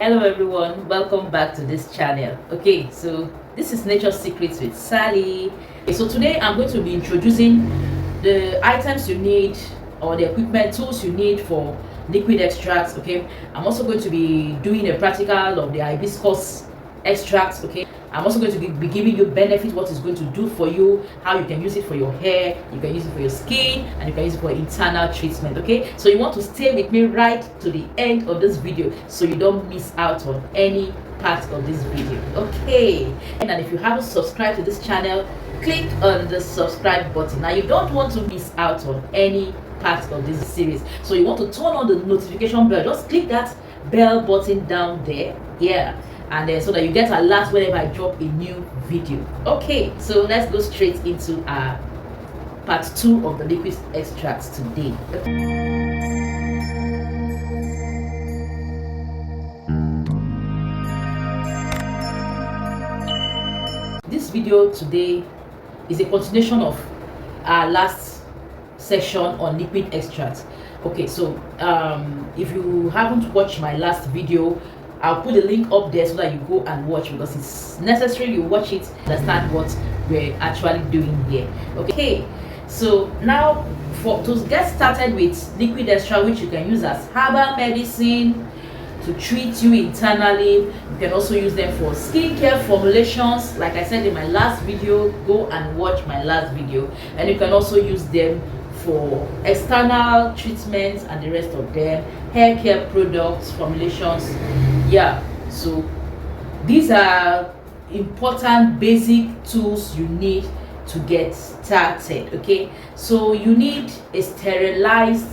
Hello everyone, welcome back to this channel. Okay, so this is Nature Secrets with Sally. Okay, so today I'm going to be introducing the items you need or the equipment tools you need for liquid extracts. Okay, I'm also going to be doing a practical of the hibiscus extracts. Okay, I'm also going to be giving you benefits, what it's going to do for you, how you can use it for your hair, you can use it for your skin, and you can use it for internal treatment. Okay, so you want to stay with me right to the end of this video so you don't miss out on any part of this video. Okay, and if you haven't subscribed to this channel, click on the subscribe button. Now you don't want to miss out on any part of this series, so you want to turn on the notification bell. Just click that bell button down there, yeah, and then so that you get alert whenever I drop a new video. Okay, so let's go straight into our part 2 of the liquid extracts today. This video today is a continuation of our last section on liquid extracts. Okay, so if you haven't watched my last video, I'll put the link up there so that you go and watch, because it's necessary you watch it to understand what we're actually doing here. Okay, so now to get started with liquid extract, which you can use as herbal medicine to treat you internally, you can also use them for skincare formulations. Like I said in my last video, go and watch my last video. And you can also use them for external treatments and the rest of them, hair care products, formulations. Yeah, so these are important basic tools you need to get started. Okay, so you need a sterilized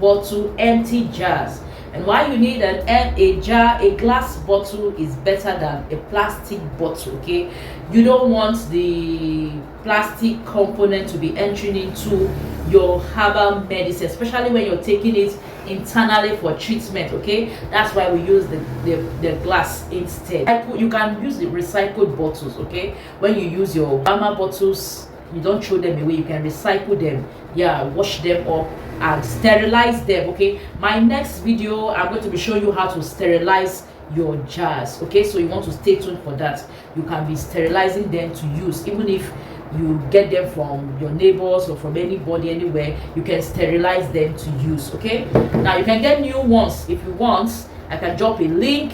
bottle, empty jars. And why you need a glass bottle is better than a plastic bottle. Okay, you don't want the plastic component to be entering into your herbal medicine, especially when you're taking it internally for treatment. Okay, that's why we use the glass instead. You can use the recycled bottles. Okay, when you use your pharma bottles, you don't throw them away, you can recycle them, yeah, wash them up and sterilize them. Okay, my next video I'm going to be showing you how to sterilize your jars. Okay, so you want to stay tuned for that. You can be sterilizing them to use, even if you get them from your neighbors or from anybody anywhere, you can sterilize them to use. Okay, now you can get new ones if you want. I can drop a link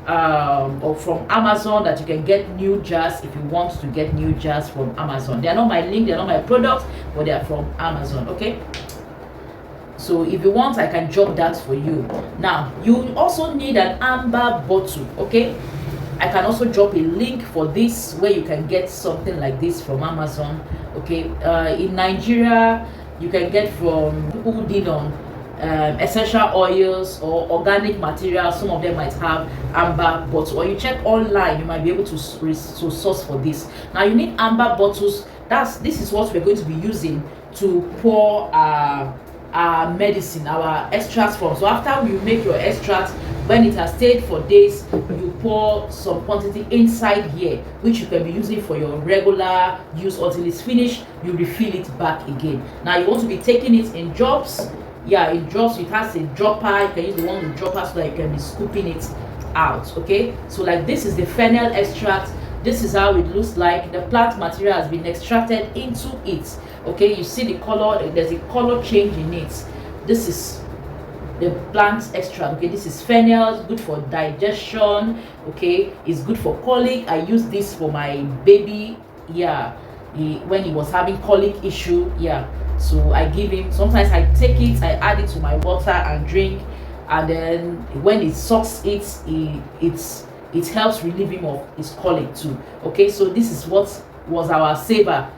or from Amazon that you can get new jars if you want to get new jars from Amazon. They are not my link, they are not my product, but they are from Amazon. Okay, so if you want, I can drop that for you. Now you also need an amber bottle. Okay, I can also drop a link for this where you can get something like this from Amazon. Okay, in Nigeria you can get from people who did on essential oils or organic materials. Some of them might have amber bottles, or you check online, you might be able to source for this. Now you need amber bottles. This is what we're going to be using to pour our medicine, our extracts from. So after you make your extract, when it has stayed for days, you pour some quantity inside here, which you can be using for your regular use until it's finished. You refill it back again. Now you want to be taking it in drops. Yeah, in drops. It has a dropper. You can use the one with dropper so that you can be scooping it out. Okay, so like this is the fennel extract. This is how it looks like. The plant material has been extracted into it. Okay, you see the color, there's a color change in it. This is the plant extract. Okay, this is fennel, good for digestion. Okay, it's good for colic. I use this for my baby, yeah, when he was having colic issue. Yeah, so I give him, sometimes I take it, I add it to my water and drink, and then when it sucks it helps relieve him of his colic too. Okay, so this is what was our saver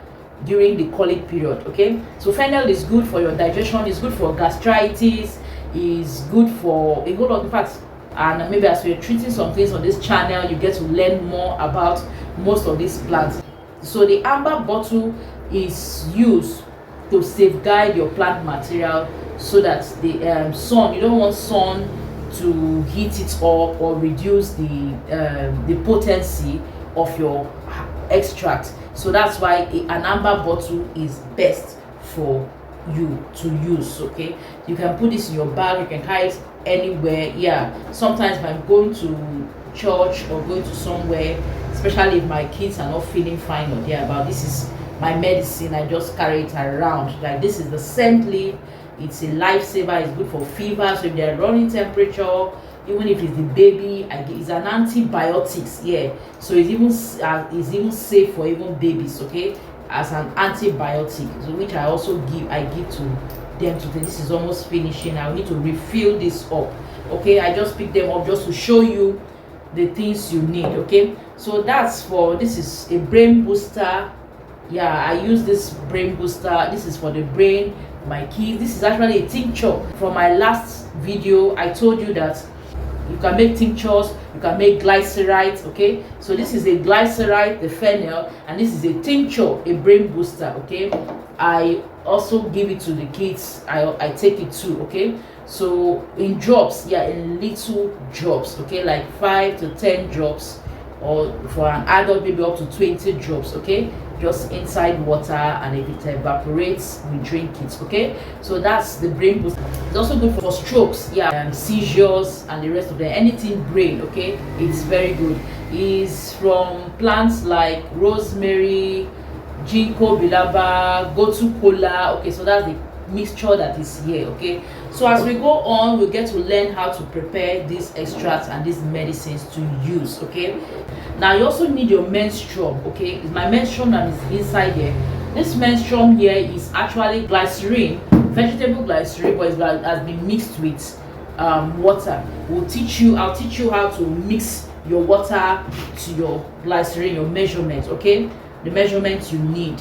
during the colic period. Okay, so fennel is good for your digestion, it's good for gastritis, is good for a whole lot. In fact, and maybe as we're treating some things on this channel, you get to learn more about most of these plants. So the amber bottle is used to safeguard your plant material so that the sun, you don't want sun to heat it up or reduce the potency of your extract. So that's why an amber bottle is best for you to use. Okay, you can put this in your bag, you can carry it anywhere. Yeah, sometimes if I'm going to church or going to somewhere, especially if my kids are not feeling fine or they're about, this is my medicine. I just carry it around. Like, this is the scent leaf. It's a lifesaver. It's good for fever. So if they're running temperature, even if it's the baby, it's an antibiotics. Yeah, so it's even safe for even babies. Okay, as an antibiotic, so which I also give to them today. This is almost finishing. I need to refill this up. Okay, I just pick them up just to show you the things you need. Okay, so this is a brain booster. Yeah, I use this brain booster. This is for the brain, my kids. This is actually a tincture. From my last video, I told you that you can make tinctures, you can make glycerite. Okay, so this is a glycerite, the fennel, and this is a tincture, a brain booster. Okay, I also give it to the kids. I take it too. Okay, so in drops, yeah, in little drops. Okay, like 5 to 10 drops, or for an adult maybe up to 20 drops. Okay, just inside water, and if it evaporates, we drink it. Okay, so that's the brain booster. It's also good for strokes, yeah, seizures and the rest of them, anything brain. Okay, it's very good. It's from plants like rosemary, ginkgo biloba, gotu kola. Okay, so that's the mixture that is here. Okay, so as we go on, we get to learn how to prepare these extracts and these medicines to use. Okay, now you also need your menstruum. Okay, my menstruum that is inside here. This menstruum here is actually glycerine, vegetable glycerine, but it has been mixed with water. I'll teach you how to mix your water to your glycerine, your measurements. Okay, the measurements you need.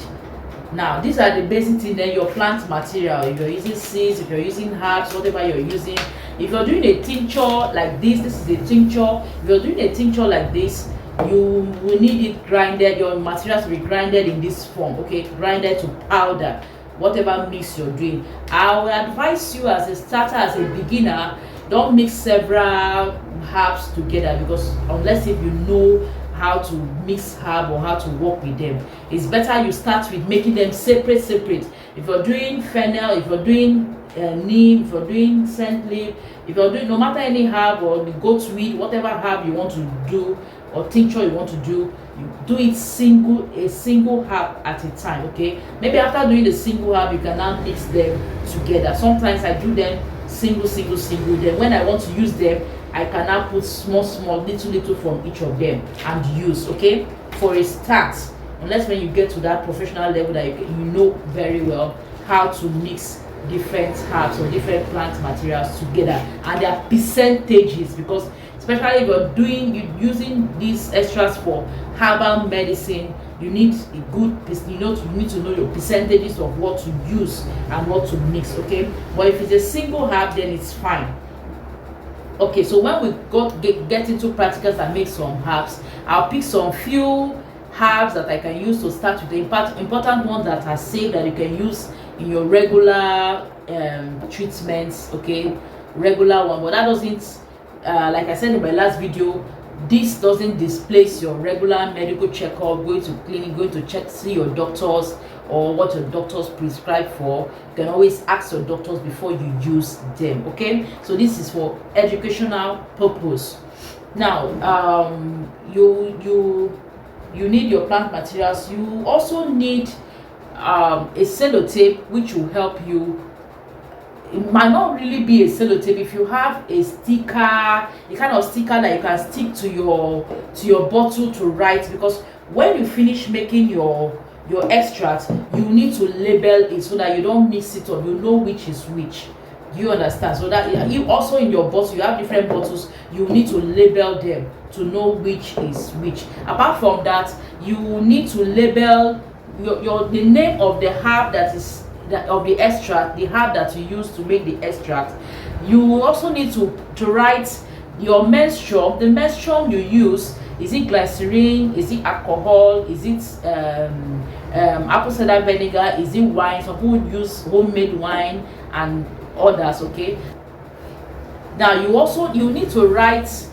Now, these are the basic things. Then your plant material, if you're using seeds, if you're using herbs, whatever you're using. If you're doing a tincture like this is a tincture. If you're doing a tincture like this, you will need it grinded. Your materials will be grinded in this form. Okay, grinded to powder, whatever mix you're doing. I will advise you, as a starter, as a beginner, don't mix several herbs together, because unless if you know how to mix herb or how to work with them, it's better you start with making them separate. If you're doing fennel, if you're doing neem, if you're doing scent leaf, if you're doing no matter any herb, or the goat's weed, whatever herb you want to do or tincture you want to do, you do it a single herb at a time. Okay, maybe after doing the single herb, you can now mix them together. Sometimes I do them single. Then when I want to use them, I can now put small little from each of them and use. Okay, for a start, unless when you get to that professional level that you know very well how to mix different herbs or different plant materials together and their percentages, because especially if you're using these extras for herbal medicine, you need a good, you need to know your percentages of what to use and what to mix. Okay, but if it's a single herb, then it's fine. Okay, so when we get into practicals and make some herbs, I'll pick some few herbs that I can use to start with, the important ones that are safe, that you can use in your regular treatments. Okay, regular one, but that doesn't like I said in my last video, this doesn't displace your regular medical checkup, going to clinic, going to see your doctors, or what your doctors prescribe for. You can always ask your doctors before you use them. Okay, so this is for educational purpose. Now you need your plant materials. You also need a sellotape, which will help you. It might not really be a sellotape. If you have a sticker, the kind of sticker that you can stick to your bottle to write, because when you finish making your extract, you need to label it so that you don't mix it up. You know which is which. You understand? So that you also, in your bottle, you have different bottles, you need to label them to know which is which. Apart from that, you need to label the name of the herb of the extract, the herb that you use to make the extract. You also need to write your menstruum, the menstruum you use. Is it glycerine? Is it alcohol? Is it apple cider vinegar? Is it wine? Some people use homemade wine and others. Okay, now you need to write,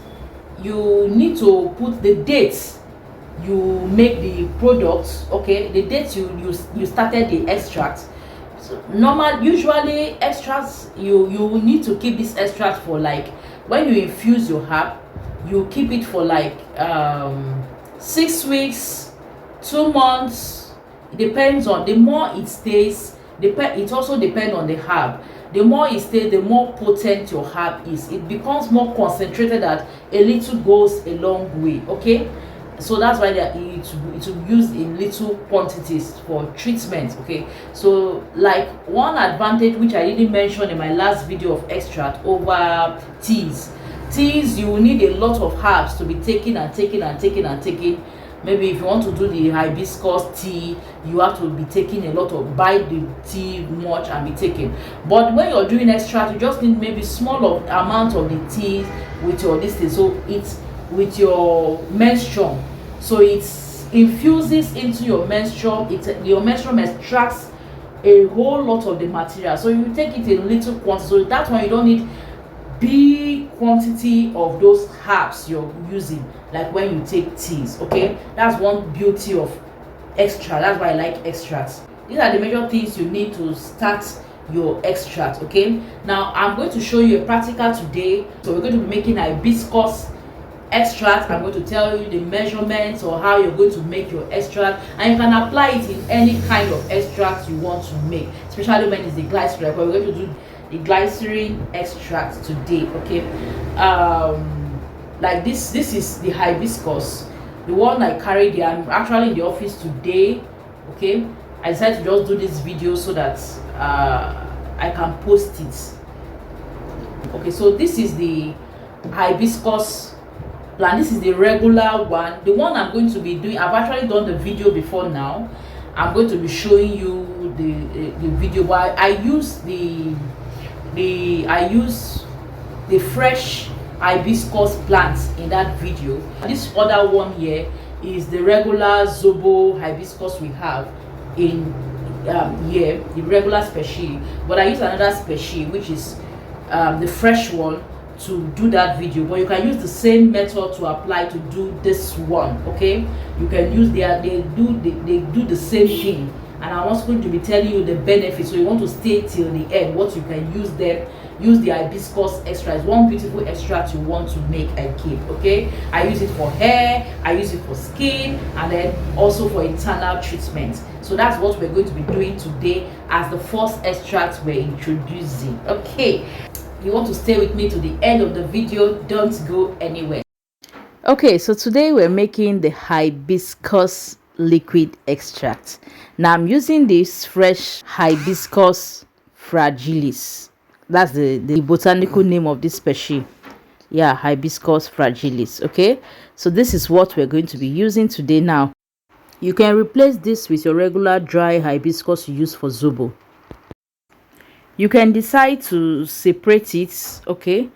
you need to put the dates you make the product. Okay, the dates you started the extract. Normal, usually extracts, you will need to keep this extract for like, when you infuse your herb, you keep it for like 6 weeks, 2 months. It depends on, the more it stays, it also depends on the herb. The more it stays, the more potent your herb is. It becomes more concentrated, that a little goes a long way. Okay, so that's why it will use in little quantities for treatment. Okay, so like one advantage which I didn't mention in my last video of extract over teas, you will need a lot of herbs to be taking and taking and taking and taking. Maybe if you want to do the hibiscus tea, you have to be taking a lot of, buy the tea much and be taking. But when you're doing extract, you just need maybe small of amount of the tea with your this thing. So it's with your menstruum, so it infuses into your menstruum. Your menstruum extracts a whole lot of the material, so you take it in little quantity. So that one you don't need big quantity of those herbs you're using, like when you take teas. Okay, that's one beauty of extract. That's why I like extracts. These are the major things you need to start your extract. Okay, now I'm going to show you a practical today. So we're going to be making a hibiscus extract. I'm going to tell you the measurements or how you're going to make your extract, and you can apply it in any kind of extract you want to make, especially when it's the glycerine. But we're going to do the glycerine extract today. Okay, like this is the hibiscus, the one I carried here. I'm actually in the office today. Okay, I decided to just do this video so that I can post it. Okay, so this is the hibiscus plant. This is the regular one, the one I'm going to be doing. I've actually done the video before. Now I'm going to be showing you the video, but I use the fresh hibiscus plants in that video. This other one here is the regular zobo hibiscus we have in here, the regular species, but I use another species which is the fresh one to do that video. But you can use the same method to apply to do this one. Okay, you can use they do the same thing, and I'm also going to be telling you the benefits, so you want to stay till the end, what you can use them. Use the hibiscus extract. It's one beautiful extract you want to make and keep. Okay, I use it for hair, I use it for skin, and then also for internal treatment. So that's what we're going to be doing today as the first extract we're introducing. Okay, you want to stay with me to the end of the video, don't go anywhere. Okay, so today we're making the hibiscus liquid extract. Now I'm using this fresh Hibiscus fragilis. That's the botanical name of this species. Yeah, Hibiscus fragilis. Okay, so this is what we're going to be using today. Now you can replace this with your regular dry hibiscus you use for zobo. You can decide to separate it, okay,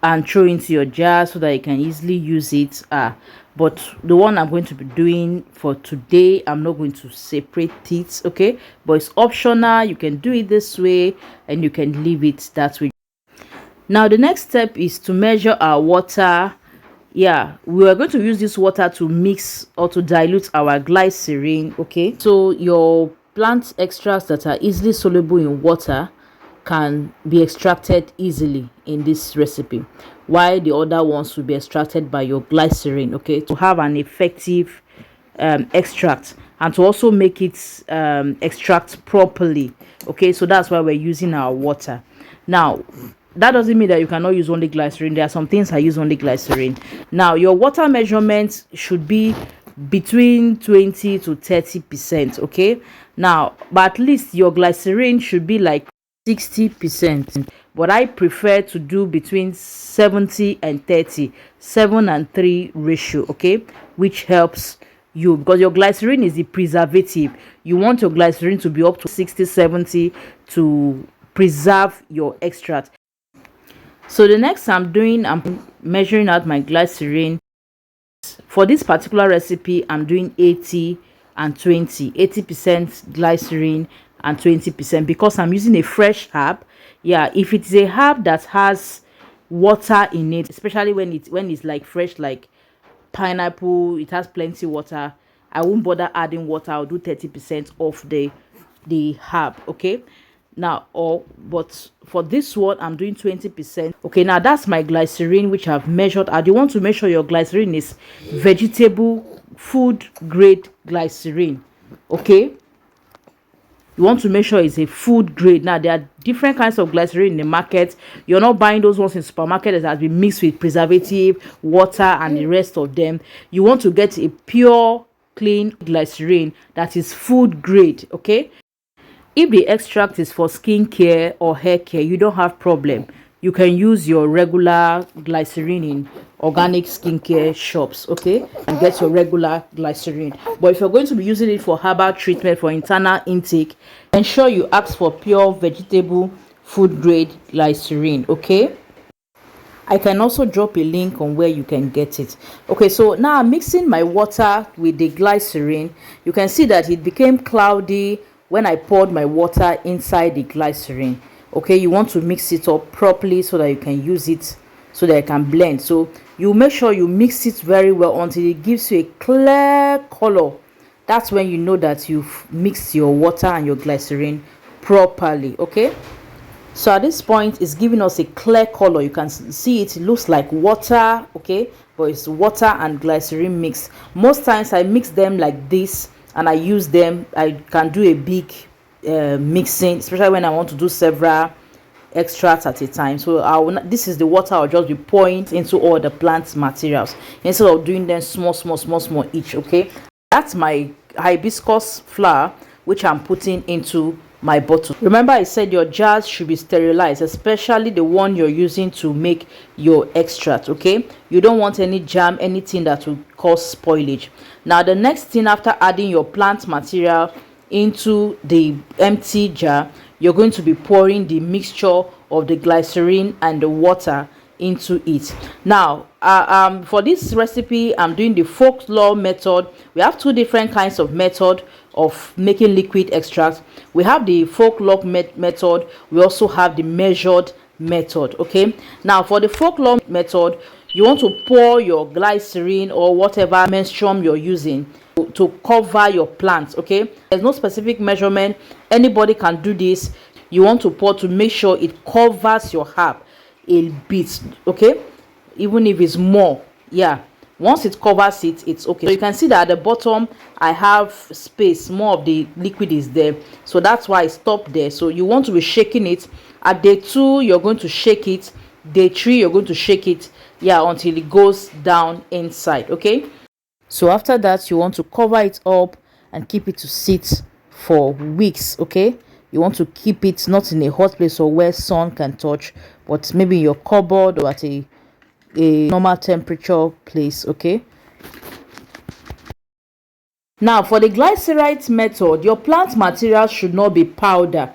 and throw into your jar so that you can easily use it. But the one I'm going to be doing for today, I'm not going to separate it. Okay, but it's optional. You can do it this way and you can leave it that way. Now the next step is to measure our water. Yeah, we are going to use this water to mix or to dilute our glycerine. Okay, so your plant extracts that are easily soluble in water can be extracted easily in this recipe, while the other ones will be extracted by your glycerine. Okay, to have an effective extract and to also make it extract properly. Okay, so that's why we're using our water. Now that doesn't mean that you cannot use only glycerine. There are some things I use only glycerine. Now your water measurement should be between 20 to 30%. Okay, now but at least your glycerine should be like 60%, but I prefer to do between 70 and 30, 7 and 3 ratio. Okay, which helps you because your glycerine is the preservative. You want your glycerine to be up to 60-70 to preserve your extract. So the next I'm measuring out my glycerine. For this particular recipe, I'm doing 80 and 20, 80% glycerine and 20%, because I'm using a fresh herb. Yeah, if it's a herb that has water in it, especially when it's like fresh, like pineapple, it has plenty water, I won't bother adding water. I'll do 30% of the the herb. Okay, now, but for this one I'm doing 20%. Okay, now that's my glycerine which I've measured. I do want to make sure your glycerine is vegetable food grade glycerine. Okay, you want to make sure it's a food grade. Now there are different kinds of glycerine in the market. You're not buying those ones in supermarket that has been mixed with preservative, water, and the rest of them. You want to get a pure clean glycerine that is food grade. Okay, if the extract is for skincare or hair care, you don't have problem. You can use your regular glycerine in organic skincare shops, okay, and get your regular glycerine. But if you're going to be using it for herbal treatment for internal intake, ensure you ask for pure vegetable food grade glycerine. Okay, I can also drop a link on where you can get it. Okay, so now I'm mixing my water with the glycerine. You can see that it became cloudy when I poured my water inside the glycerine. Okay, you want to mix it up properly so that you can use it, so that it can blend. So you make sure you mix it very well until it gives you a clear color. That's when you know that you've mixed your water and your glycerine properly. Okay, so at this point it's giving us a clear color. You can see it looks like water, okay, but it's water and glycerine mix. Most times I mix them like this and I use them. I can do a big mixing, especially when I want to do several extracts at a time. So this is the water I'll just be pouring into all the plant materials instead of doing them small each. Okay, that's my hibiscus flower which I'm putting into my bottle. Remember I said your jars should be sterilized, especially the one you're using to make your extract. Okay, you don't want any germ, anything that will cause spoilage. Now the next thing, after adding your plant material into the empty jar, you're going to be pouring the mixture of the glycerine and the water into it. Now for this recipe I'm doing the folklore method. We have two different kinds of method of making liquid extract. We have the folklore method. We also have the measured method. Okay, now for the folklore method, you want to pour your glycerine or whatever menstruum you're using to cover your plants. Okay, there's no specific measurement, anybody can do this. You want to pour to make sure it covers your herb a bit. Okay, even if it's more, yeah, once it covers it, it's okay. So you can see that at the bottom I have space, more of the liquid is there, so that's why I stopped there. So you want to be shaking it. At day 2 you're going to shake it, day 3 you're going to shake it, yeah, until it goes down inside. Okay, so after that you want to cover it up and keep it to sit for weeks. Okay, you want to keep it not in a hot place or where sun can touch, but maybe in your cupboard or at a normal temperature place. Okay, now for the glycerite method, your plant material should not be powder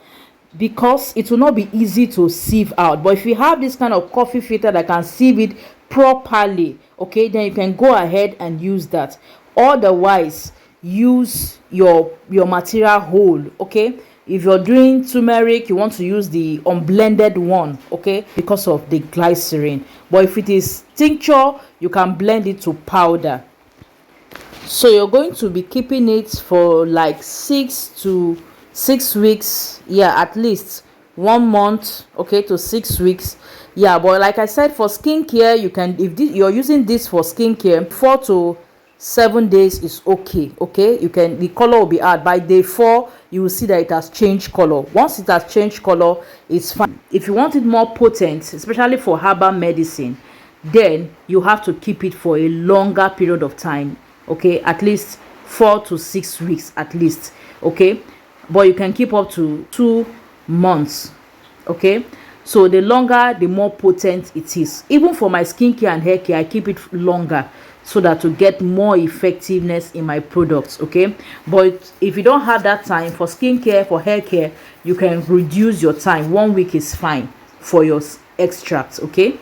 because it will not be easy to sieve out. But if you have this kind of coffee filter that can sieve it properly, okay, then you can go ahead and use that. Otherwise, use your material whole. Okay, if you're doing turmeric, you want to use the unblended one, okay, because of the glycerine. But if it is tincture, you can blend it to powder. So you're going to be keeping it for like 6 weeks, yeah, at least 1 month, okay, to 6 weeks. Yeah, but like I said, for skincare, you can, if you're using this for skincare, 4 to 7 days is okay. Okay, you can, the color will be out by day 4. You will see that it has changed color. Once it has changed color, it's fine. If you want it more potent, especially for herbal medicine, then you have to keep it for a longer period of time. Okay, at least 4 to 6 weeks at least. Okay, but you can keep up to 2 months. Okay, so the longer the more potent it is. Even for my skincare and hair care, I keep it longer so that to get more effectiveness in my products. Okay, but if you don't have that time for skincare, for hair care, you can reduce your time. 1 week is fine for your extracts. Okay,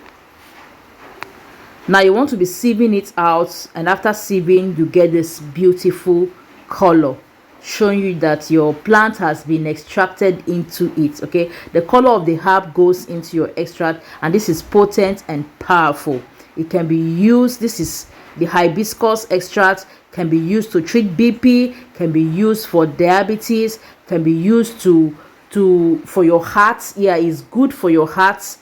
now you want to be sieving it out, and after sieving you get this beautiful color showing you that your plant has been extracted into it. Okay, the color of the herb goes into your extract, and this is potent and powerful. It can be used, this is the hibiscus extract, can be used to treat BP, can be used for diabetes, can be used for your heart. Yeah, it's good for your heart.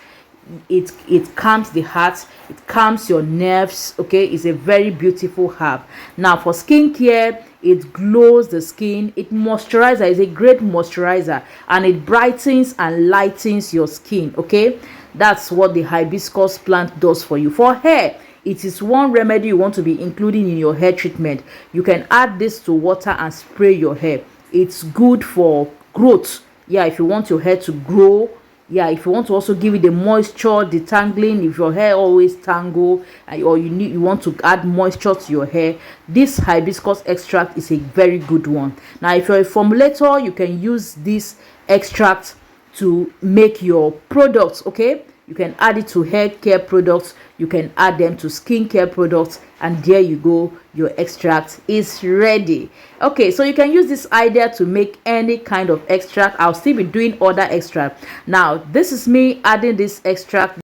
It calms the heart, it calms your nerves. Okay, it's a very beautiful herb. Now for skincare, it glows the skin, it moisturizes, is a great moisturizer, and it brightens and lightens your skin. Okay, that's what the hibiscus plant does for you. For hair, it is one remedy you want to be including in your hair treatment. You can add this to water and spray your hair. It's good for growth. Yeah, if you want your hair to grow. Yeah, if you want to also give it the moisture, detangling, if your hair always tangle, or you want to add moisture to your hair, this hibiscus extract is a very good one. Now if you're a formulator, you can use this extract to make your products. Okay, you can add it to hair care products, you can add them to skincare products, and there you go, your extract is ready. Okay, so you can use this idea to make any kind of extract. I'll still be doing other extract. Now this is me adding this extract.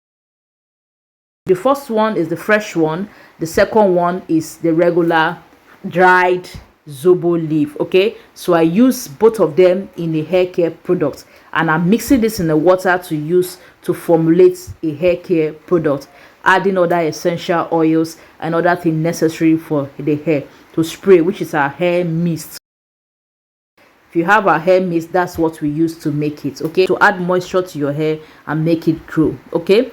The first one is the fresh one, the second one is the regular dried zobo leaf. Okay, so I use both of them in a hair care product, and I'm mixing this in the water to use to formulate a hair care product, adding other essential oils and other things necessary for the hair to spray, which is our hair mist. If you have our hair mist, that's what we use to make it. Okay, to add moisture to your hair and make it grow. Okay,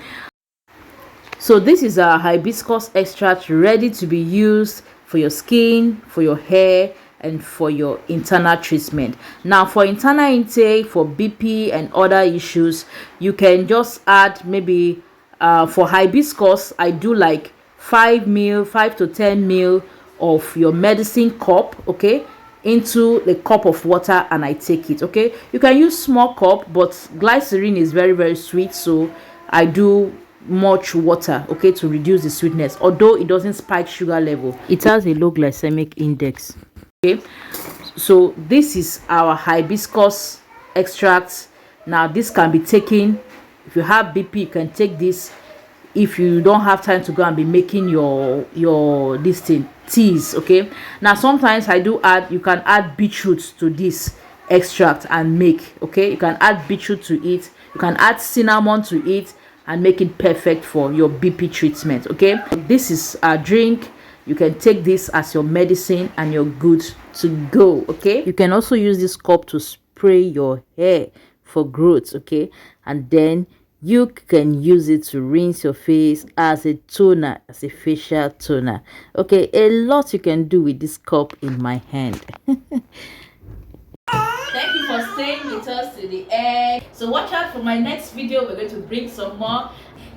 so this is our hibiscus extract ready to be used for your skin, for your hair, and for your internal treatment. Now for internal intake, for BP and other issues, you can just add maybe for hibiscus, I do like 5 to 10 ml of your medicine cup, okay, into the cup of water, and I take it. Okay, you can use small cup, but glycerine is very sweet, so I do much water, okay, to reduce the sweetness. Although it doesn't spike sugar level, it has a low glycemic index. Okay, so this is our hibiscus extract. Now this can be taken if you have BP. You can take this if you don't have time to go and be making your this thing teas. Okay, now sometimes I do add, you can add beetroot to this extract and make. Okay, you can add beetroot to it, you can add cinnamon to it and make it perfect for your BP treatment. Okay, this is a drink. You can take this as your medicine and you're good to go. Okay, you can also use this cup to spray your hair for growth. Okay, and then you can use it to rinse your face as a toner, as a facial toner. Okay, a lot you can do with this cup in my hand. Thank you for staying with us to the end. So watch out for my next video. We're going to bring some more.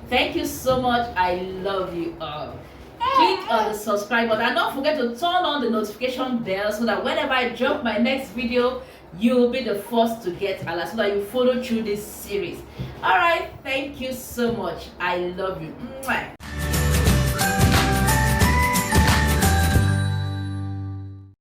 Thank you so much. I love you all. Click on the subscribe button and don't forget to turn on the notification bell so that whenever I drop my next video, you will be the first to get alert, so that you follow through this series. All right, thank you so much. I love you. Mwah.